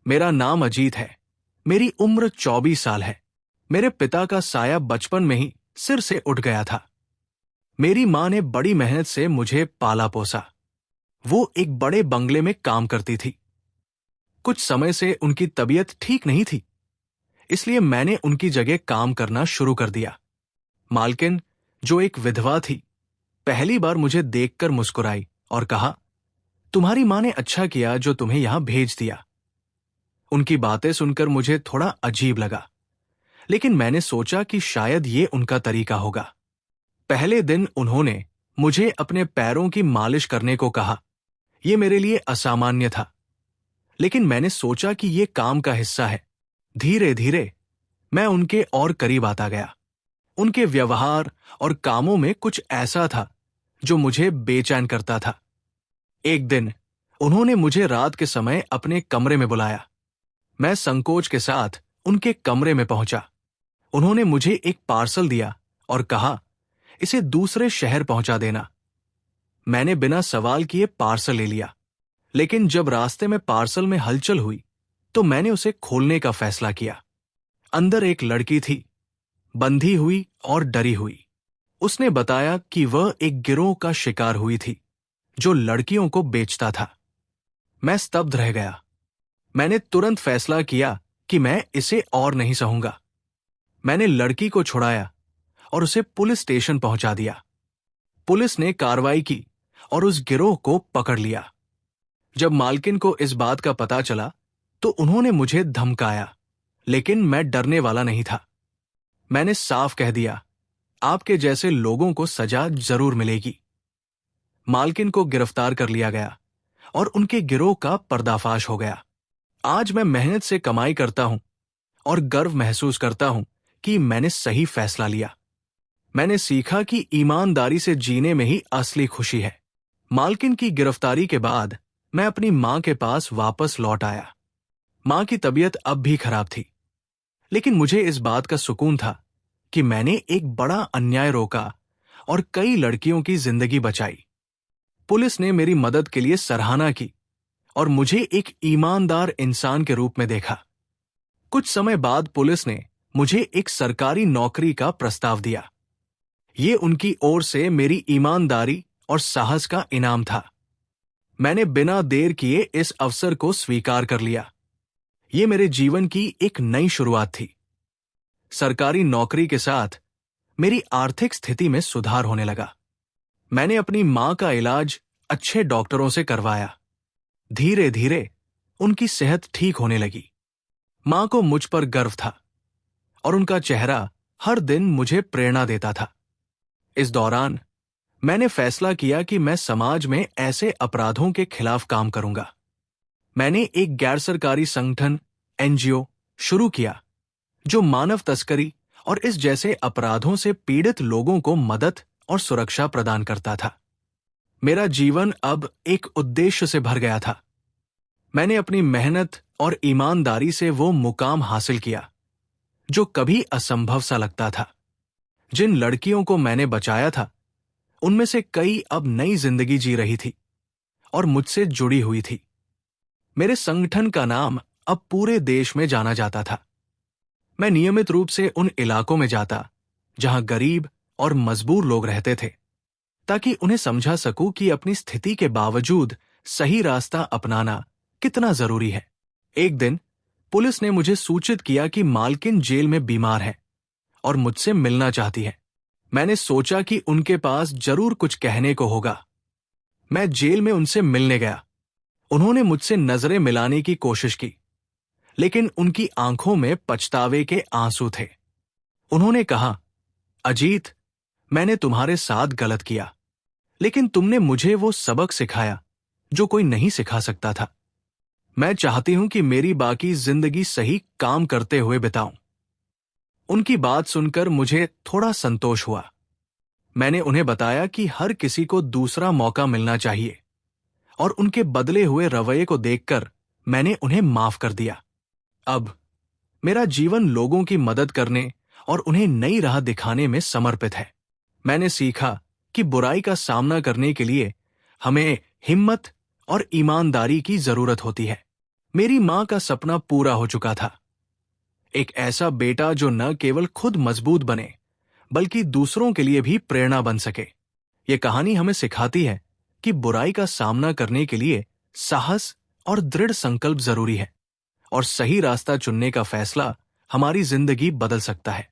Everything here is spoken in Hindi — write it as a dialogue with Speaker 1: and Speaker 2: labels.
Speaker 1: मेरा नाम अजीत है। मेरी उम्र 24 साल है। मेरे पिता का साया बचपन में ही सिर से उठ गया था। मेरी मां ने बड़ी मेहनत से मुझे पाला पोसा। वो एक बड़े बंगले में काम करती थी। कुछ समय से उनकी तबीयत ठीक नहीं थी, इसलिए मैंने उनकी जगह काम करना शुरू कर दिया। मालकिन, जो एक विधवा थी, पहली बार मुझे देखकर मुस्कुराई और कहा, तुम्हारी मां ने अच्छा किया जो तुम्हें यहां भेज दिया। उनकी बातें सुनकर मुझे थोड़ा अजीब लगा, लेकिन मैंने सोचा कि शायद ये उनका तरीका होगा। पहले दिन उन्होंने मुझे अपने पैरों की मालिश करने को कहा। यह मेरे लिए असामान्य था, लेकिन मैंने सोचा कि यह काम का हिस्सा है। धीरे धीरे मैं उनके और करीब आता गया। उनके व्यवहार और कामों में कुछ ऐसा था जो मुझे बेचैन करता था। एक दिन उन्होंने मुझे रात के समय अपने कमरे में बुलाया। मैं संकोच के साथ उनके कमरे में पहुंचा। उन्होंने मुझे एक पार्सल दिया और कहा, इसे दूसरे शहर पहुंचा देना। मैंने बिना सवाल किए पार्सल ले लिया, लेकिन जब रास्ते में पार्सल में हलचल हुई तो मैंने उसे खोलने का फैसला किया। अंदर एक लड़की थी, बंधी हुई और डरी हुई। उसने बताया कि वह एक गिरोह का शिकार हुई थी जो लड़कियों को बेचता था। मैं स्तब्ध रह गया। मैंने तुरंत फैसला किया कि मैं इसे और नहीं सहूंगा। मैंने लड़की को छुड़ाया और उसे पुलिस स्टेशन पहुंचा दिया। पुलिस ने कार्रवाई की और उस गिरोह को पकड़ लिया। जब मालकिन को इस बात का पता चला तो उन्होंने मुझे धमकाया, लेकिन मैं डरने वाला नहीं था। मैंने साफ कह दिया, आपके जैसे लोगों को सजा जरूर मिलेगी। मालकिन को गिरफ्तार कर लिया गया और उनके गिरोह का पर्दाफाश हो गया। आज मैं मेहनत से कमाई करता हूं और गर्व महसूस करता हूं कि मैंने सही फैसला लिया। मैंने सीखा कि ईमानदारी से जीने में ही असली खुशी है। मालकिन की गिरफ्तारी के बाद मैं अपनी मां के पास वापस लौट आया। मां की तबीयत अब भी खराब थी, लेकिन मुझे इस बात का सुकून था कि मैंने एक बड़ा अन्याय रोका और कई लड़कियों की जिंदगी बचाई। पुलिस ने मेरी मदद के लिए सराहना की और मुझे एक ईमानदार इंसान के रूप में देखा। कुछ समय बाद पुलिस ने मुझे एक सरकारी नौकरी का प्रस्ताव दिया। ये उनकी ओर से मेरी ईमानदारी और साहस का इनाम था। मैंने बिना देर किए इस अवसर को स्वीकार कर लिया। ये मेरे जीवन की एक नई शुरुआत थी। सरकारी नौकरी के साथ मेरी आर्थिक स्थिति में सुधार होने लगा। मैंने अपनी मां का इलाज अच्छे डॉक्टरों से करवाया। धीरे धीरे उनकी सेहत ठीक होने लगी। मां को मुझ पर गर्व था और उनका चेहरा हर दिन मुझे प्रेरणा देता था। इस दौरान मैंने फैसला किया कि मैं समाज में ऐसे अपराधों के खिलाफ काम करूंगा। मैंने एक गैर सरकारी संगठन एनजीओ शुरू किया जो मानव तस्करी और इस जैसे अपराधों से पीड़ित लोगों को मदद और सुरक्षा प्रदान करता था। मेरा जीवन अब एक उद्देश्य से भर गया था। मैंने अपनी मेहनत और ईमानदारी से वो मुकाम हासिल किया जो कभी असंभव सा लगता था। जिन लड़कियों को मैंने बचाया था, उनमें से कई अब नई जिंदगी जी रही थी और मुझसे जुड़ी हुई थी। मेरे संगठन का नाम अब पूरे देश में जाना जाता था। मैं नियमित रूप से उन इलाकों में जाता जहां गरीब और मजबूर लोग रहते थे, ताकि उन्हें समझा सकूं कि अपनी स्थिति के बावजूद सही रास्ता अपनाना कितना जरूरी है। एक दिन पुलिस ने मुझे सूचित किया कि मालकिन जेल में बीमार है और मुझसे मिलना चाहती है। मैंने सोचा कि उनके पास जरूर कुछ कहने को होगा। मैं जेल में उनसे मिलने गया। उन्होंने मुझसे नजरें मिलाने की कोशिश की, लेकिन उनकी आंखों में पछतावे के आंसू थे। उन्होंने कहा, अजीत, मैंने तुम्हारे साथ गलत किया, लेकिन तुमने मुझे वो सबक सिखाया जो कोई नहीं सिखा सकता था। मैं चाहती हूं कि मेरी बाकी जिंदगी सही काम करते हुए बिताऊं। उनकी बात सुनकर मुझे थोड़ा संतोष हुआ। मैंने उन्हें बताया कि हर किसी को दूसरा मौका मिलना चाहिए और उनके बदले हुए रवैये को देखकर मैंने उन्हें माफ कर दिया। अब मेरा जीवन लोगों की मदद करने और उन्हें नई राह दिखाने में समर्पित है। मैंने सीखा कि बुराई का सामना करने के लिए हमें हिम्मत और ईमानदारी की जरूरत होती है। मेरी मां का सपना पूरा हो चुका था। एक ऐसा बेटा जो न केवल खुद मजबूत बने बल्कि दूसरों के लिए भी प्रेरणा बन सके। ये कहानी हमें सिखाती है कि बुराई का सामना करने के लिए साहस और दृढ़ संकल्प जरूरी है, और सही रास्ता चुनने का फैसला हमारी जिंदगी बदल सकता है।